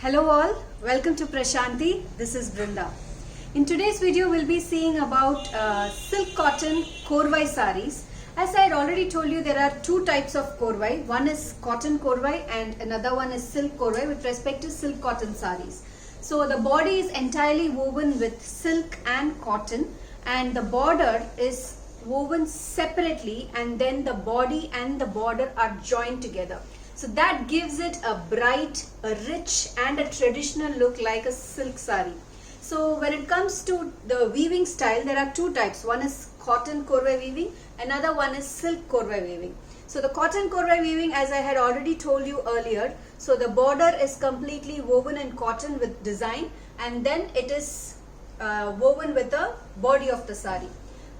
Hello all, welcome to Prashanti. This is Brinda. In today's video, we'll be seeing about silk cotton Korvai Sarees. As I had already told you, there are two types of Korvai. One is cotton Korvai and another one is silk Korvai with respect to silk cotton sarees. So the body is entirely woven with silk and cotton, and the border is woven separately, and then the body and the border are joined together. So that gives it a bright, a rich and a traditional look like a silk saree. So when it comes to the weaving style, there are two types. One is cotton Korvai weaving, another one is silk Korvai weaving. So the cotton Korvai weaving, as I had already told you earlier, so the border is completely woven in cotton with design, and then it is woven with the body of the saree.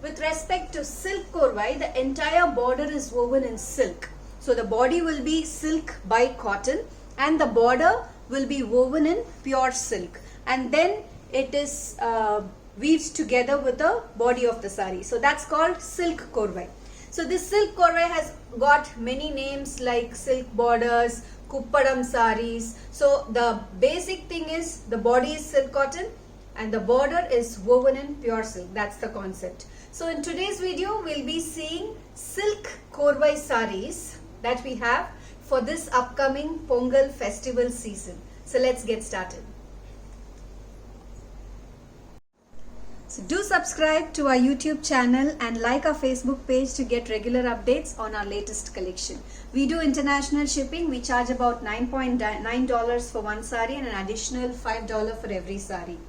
With respect to silk Korvai, the entire border is woven in silk. So the body will be silk by cotton and the border will be woven in pure silk, and then it is weaved together with the body of the saree. So that's called silk Korvai. So this silk Korvai has got many names like silk borders, Kuppadam Sarees. So the basic thing is the body is silk cotton and the border is woven in pure silk. That's the concept. So in today's video, we'll be seeing silk Korvai Sarees that we have for this upcoming Pongal festival season. So let's get started. So do subscribe to our YouTube channel and like our Facebook page to get regular updates on our latest collection. We do international shipping. We charge about $9.9 for one saree and an additional $5 for every saree.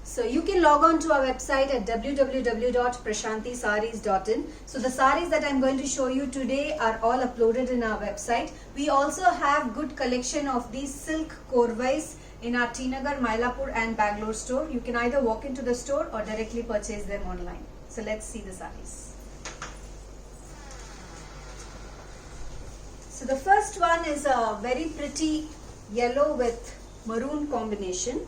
So you can log on to our website at www.prashantisarees.in. So the sarees that I'm going to show you today are all uploaded in our website. We also have good collection of these silk Korvais in our Nagar, Mylapore and Bangalore store. You can either walk into the store or directly purchase them online. So let's see the sarees. So the first one is a very pretty yellow with maroon combination.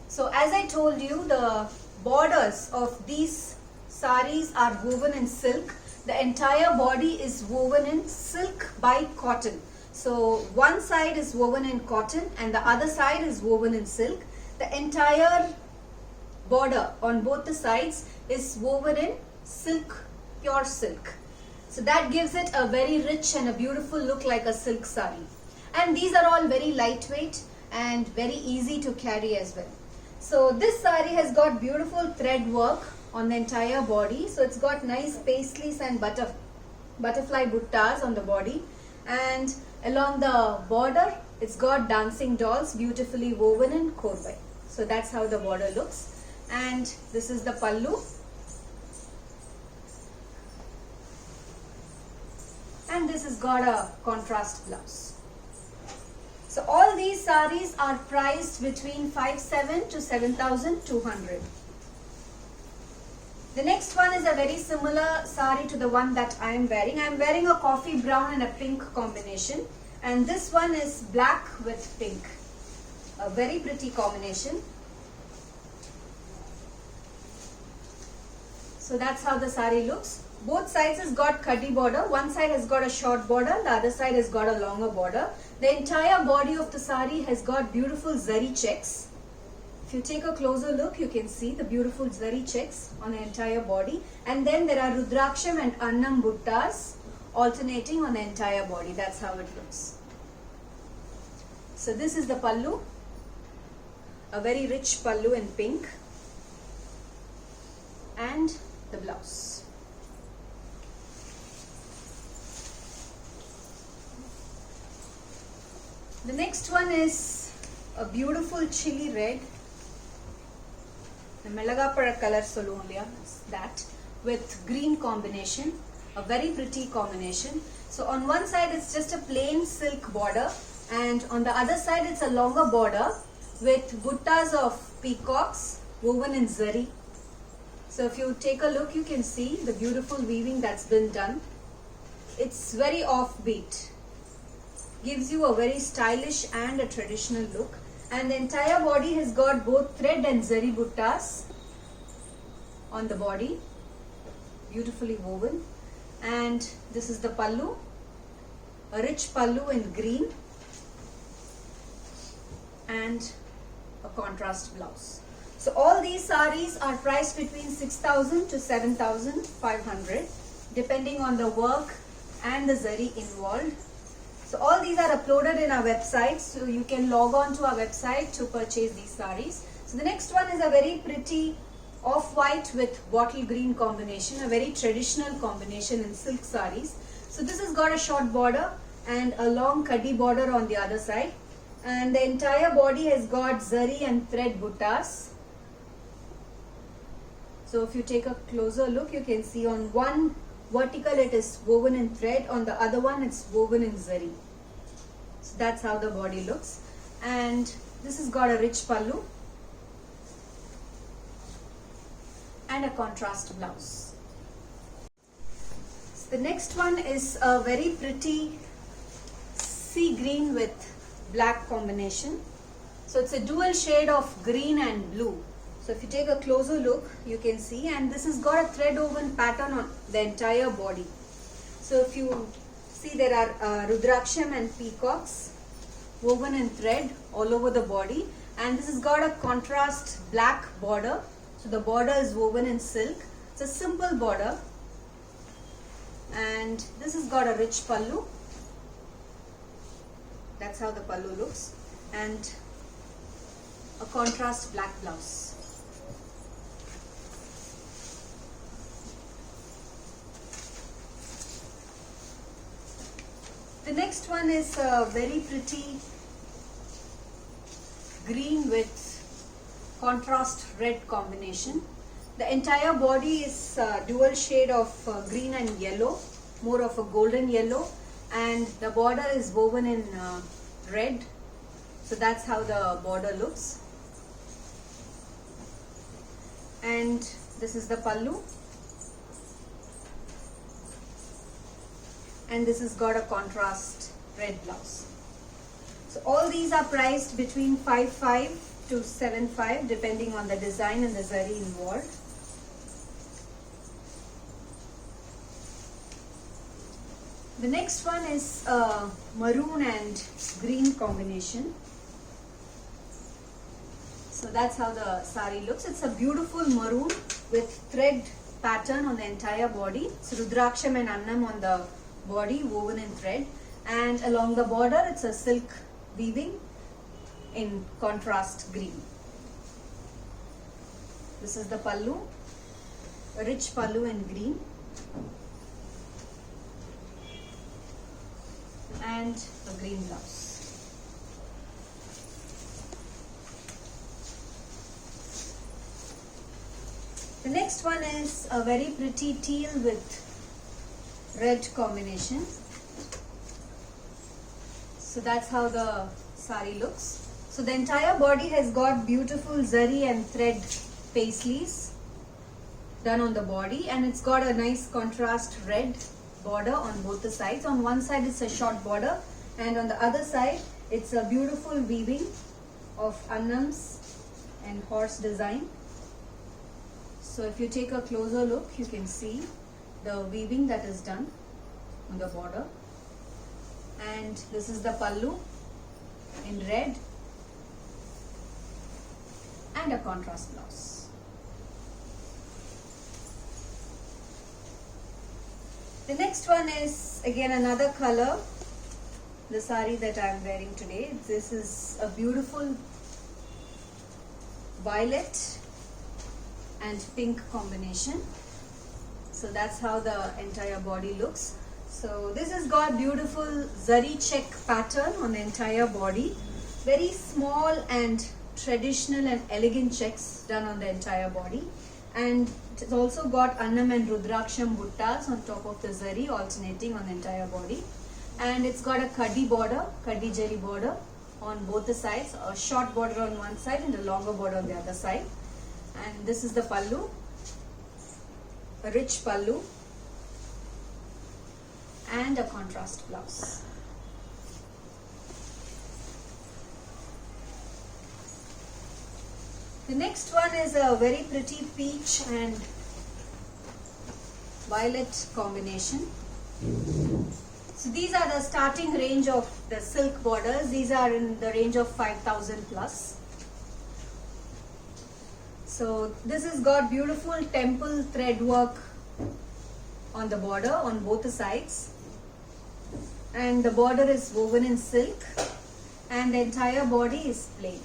So as I told you, the borders of these sarees are woven in silk. The entire body is woven in silk by cotton. So one side is woven in cotton and the other side is woven in silk. The entire border on both the sides is woven in silk, pure silk. So that gives it a very rich and a beautiful look like a silk saree. And these are all very lightweight and very easy to carry as well. So this saree has got beautiful thread work on the entire body. So it's got nice paisleys and butterfly buttas on the body, and along the border it's got dancing dolls beautifully woven in Korvai. So that's how the border looks, and this is the pallu, and this has got a contrast blouse. So all these sarees are priced between 5,700 to 7,200. The next one is a very similar saree to the one that I am wearing. I am wearing a coffee brown and a pink combination, and this one is black with pink. A very pretty combination. So that's how the saree looks. Both sides has got khadi border. One side has got a short border, the other side has got a longer border. The entire body of the saree has got beautiful zari checks. If you take a closer look, you can see the beautiful zari checks on the entire body. And then there are rudraksham and annam buttas alternating on the entire body. That's how it looks. So this is the pallu, a very rich pallu in pink, and the blouse. The next one is a beautiful chili red, the Mylapore color sololia, that with green combination, a very pretty combination. So on one side it's just a plain silk border, and on the other side it's a longer border with buttas of peacocks woven in zari. So if you take a look, you can see the beautiful weaving that's been done. It's very offbeat. Gives you a very stylish and a traditional look, and the entire body has got both thread and zari buttas on the body, beautifully woven. And this is the pallu, a rich pallu in green, and a contrast blouse. So all these sarees are priced between 6,000 to 7,500 depending on the work and the zari involved. So all these are uploaded in our website, so you can log on to our website to purchase these sarees. So the next one is a very pretty off-white with bottle green combination, a very traditional combination in silk sarees. So this has got a short border and a long kaddi border on the other side, and the entire body has got zari and thread buttas. So if you take a closer look, you can see on one vertical it is woven in thread, on the other one it's woven in zari. So that's how the body looks, and this has got a rich pallu and a contrast blouse. So the next one is a very pretty sea green with black combination. So it's a dual shade of green and blue. So if you take a closer look, you can see, and this has got a thread woven pattern on the entire body. So if you see, there are rudraksham and peacocks woven in thread all over the body, and this has got a contrast black border. So the border is woven in silk. It's a simple border, and this has got a rich pallu. That's how the pallu looks, and a contrast black blouse. The next one is a very pretty green with contrast red combination. The entire body is dual shade of green and yellow, more of a golden yellow, and the border is woven in red. So that's how the border looks. And this is the pallu. And this has got a contrast red blouse. So all these are priced between 5,500 to 7,500 depending on the design and the zari involved. The next one is a maroon and green combination. So that's how the sari looks. It's a beautiful maroon with thread pattern on the entire body. So rudraksham and annam on the body woven in thread, and along the border it's a silk weaving in contrast green. This is the pallu, a rich pallu in green, and a green blouse. The next one is a very pretty teal with red combination. So that's how the sari looks. So the entire body has got beautiful zari and thread paisleys done on the body, and it's got a nice contrast red border on both the sides. On one side it's a short border, and on the other side it's a beautiful weaving of annams and horse design. So if you take a closer look, you can see the weaving that is done on the border, and this is the pallu in red and a contrast blouse. The next one is again another color, the sari that I am wearing today. This is a beautiful violet and pink combination. So that's how the entire body looks. So this has got beautiful zari check pattern on the entire body. Very small and traditional and elegant checks done on the entire body. And it's also got annam and rudraksham buttas on top of the zari alternating on the entire body. And it's got a kaddi border, kaddi jari border on both the sides. A short border on one side and a longer border on the other side. And this is the pallu. A rich pallu and a contrast blouse. The next one is a very pretty peach and violet combination. So these are the starting range of the silk borders. These are in the range of 5,000 plus. So this has got beautiful temple thread work on the border on both the sides, and the border is woven in silk, and the entire body is plain.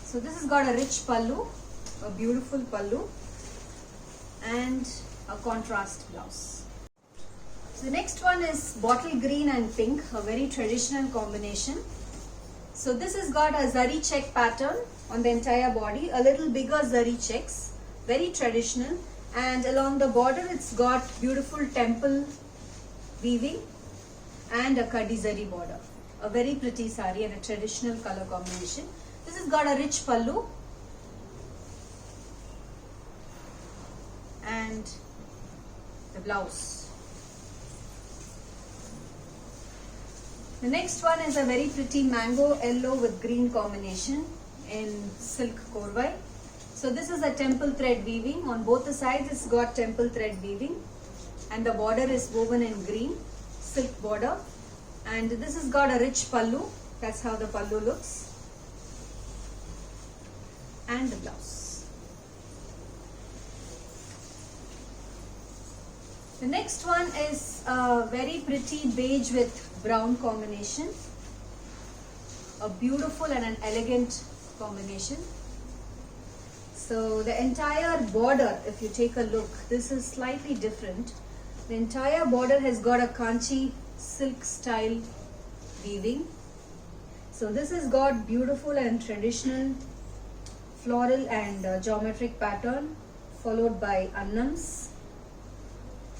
So this has got a rich pallu, a beautiful pallu, and a contrast blouse. So the next one is bottle green and pink, a very traditional combination. So this has got a zari check pattern on the entire body, a little bigger zari checks, very traditional, and along the border it's got beautiful temple weaving and a kaddi zari border. A very pretty sari and a traditional color combination. This has got a rich pallu and the blouse. The next one is a very pretty mango yellow with green combination in silk Korvai. So this is a temple thread weaving. On both the sides it's got temple thread weaving, and the border is woven in green silk border, and this has got a rich pallu. That's how the pallu looks, and the blouse. The next one is a very pretty beige with brown combination, a beautiful and an elegant combination. So the entire border, if you take a look, this is slightly different. The entire border has got a kanchi silk style weaving. So this has got beautiful and traditional floral and geometric pattern, followed by annams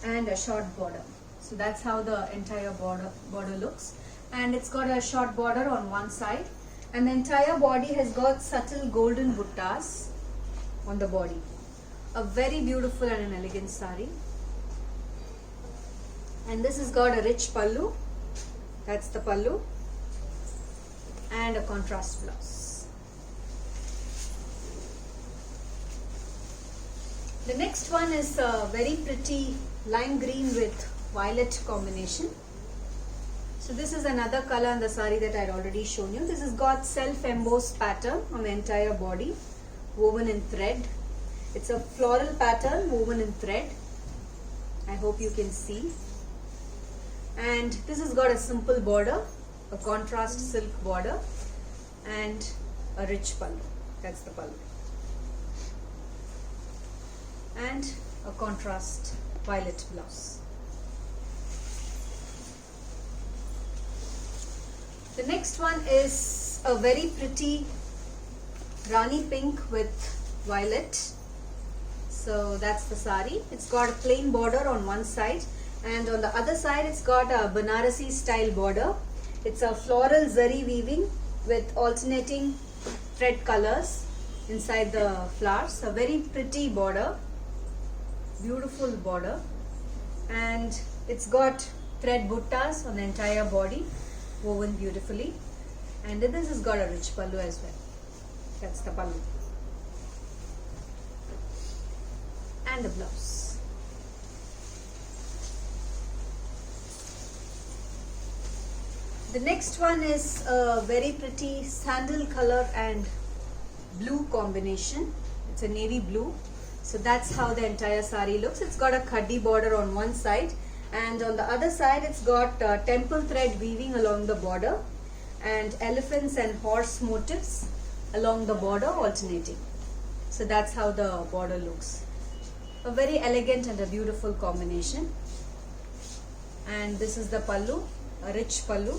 and a short border. So that's how the entire border looks, and it's got a short border on one side, and the entire body has got subtle golden buttas on the body. A very beautiful and an elegant sari, and this has got a rich pallu. That's the pallu, and a contrast blouse. The next one is a very pretty lime green with violet combination. So this is another color on the sari that I had already shown you. This has got self-embossed pattern on the entire body, woven in thread. It's a floral pattern woven in thread. I hope you can see. And this has got a simple border, a contrast silk border, and a rich pallu. That's the pallu. And a contrast violet blouse. The next one is a very pretty Rani pink with violet. So that's the sari. It's got a plain border on one side, and on the other side it's got a Banarasi style border. It's a floral zari weaving with alternating thread colors inside the flowers. A very pretty border, beautiful border, and it's got thread buttas on the entire body, woven beautifully, and this has got a rich pallu as well. That's the pallu and the blouse. The next one is a very pretty sandal color and blue combination. It's a navy blue. So that's how the entire sari looks. It's got a khaddi border on one side, and on the other side it's got temple thread weaving along the border, and elephants and horse motifs along the border alternating. So that's how the border looks. A very elegant and a beautiful combination. And this is the pallu, a rich pallu,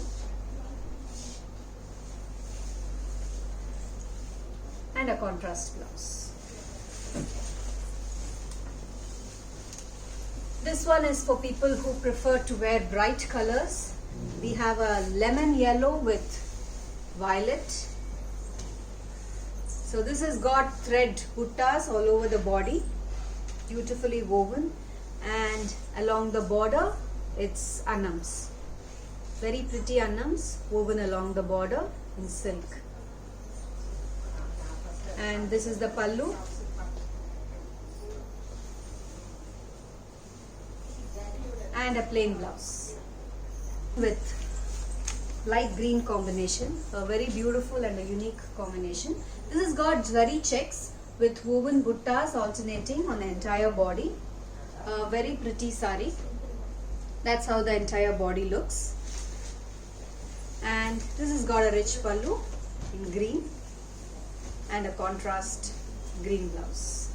and a contrast blouse. This one is for people who prefer to wear bright colors. We have a lemon yellow with violet. So this has got thread buttas all over the body, beautifully woven, and along the border it's annams. Very pretty annams woven along the border in silk. And this is the pallu. And a plain blouse with light green combination, a very beautiful and a unique combination. This has got zari checks with woven buttas alternating on the entire body. A very pretty sari. That's how the entire body looks. And this has got a rich pallu in green and a contrast green blouse.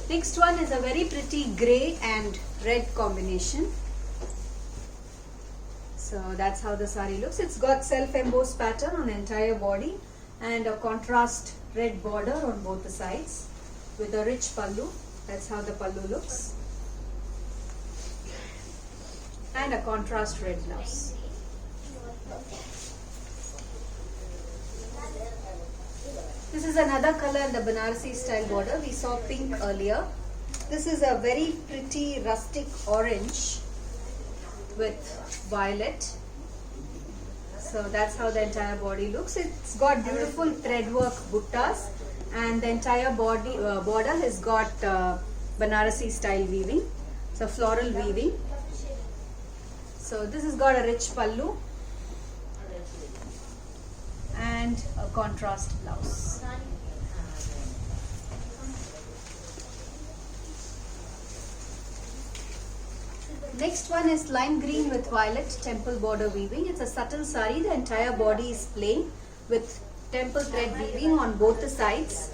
Next one is a very pretty grey and red combination. So that's how the sari looks. It's got self-embossed pattern on the entire body and a contrast red border on both the sides with a rich pallu. That's how the pallu looks. And a contrast red blouse. This is another color in the Banarasi style border. We saw pink earlier. This is a very pretty rustic orange with violet. So that's how the entire body looks. It's got beautiful threadwork buttas and the entire body border has got Banarasi style weaving. So floral weaving. So this has got a rich pallu and a contrast blouse. Next one is lime green with violet temple border weaving. It's a subtle sari. The entire body is plain with temple thread weaving on both the sides.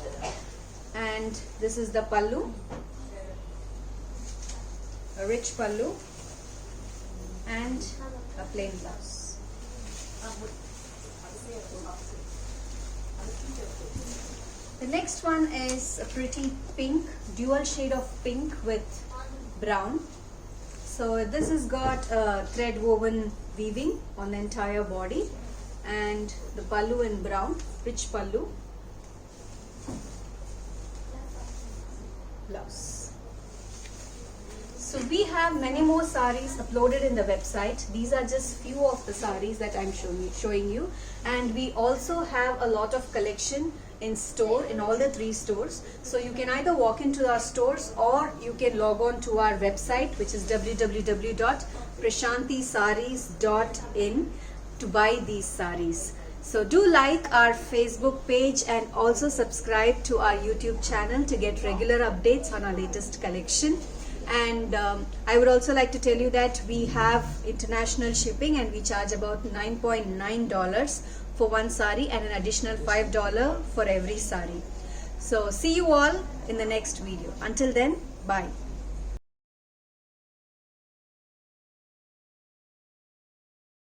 And this is the pallu. A rich pallu and a plain blouse. The next one is a pretty pink, dual shade of pink with brown. So this has got thread woven weaving on the entire body and the pallu in brown, rich pallu, blouse. So we have many more saris uploaded in the website. These are just few of the saris that I'm showing you, and we also have a lot of collection in store in all the 3 stores. So you can either walk into our stores or you can log on to our website, which is www.prashantisarees.in to buy these saris. So do like our Facebook page and also subscribe to our YouTube channel to get regular updates on our latest collection. And I would also like to tell you that we have international shipping and we charge about $9.9 for one sari and an additional $5 for every sari. So see you all in the next video. Until then, bye.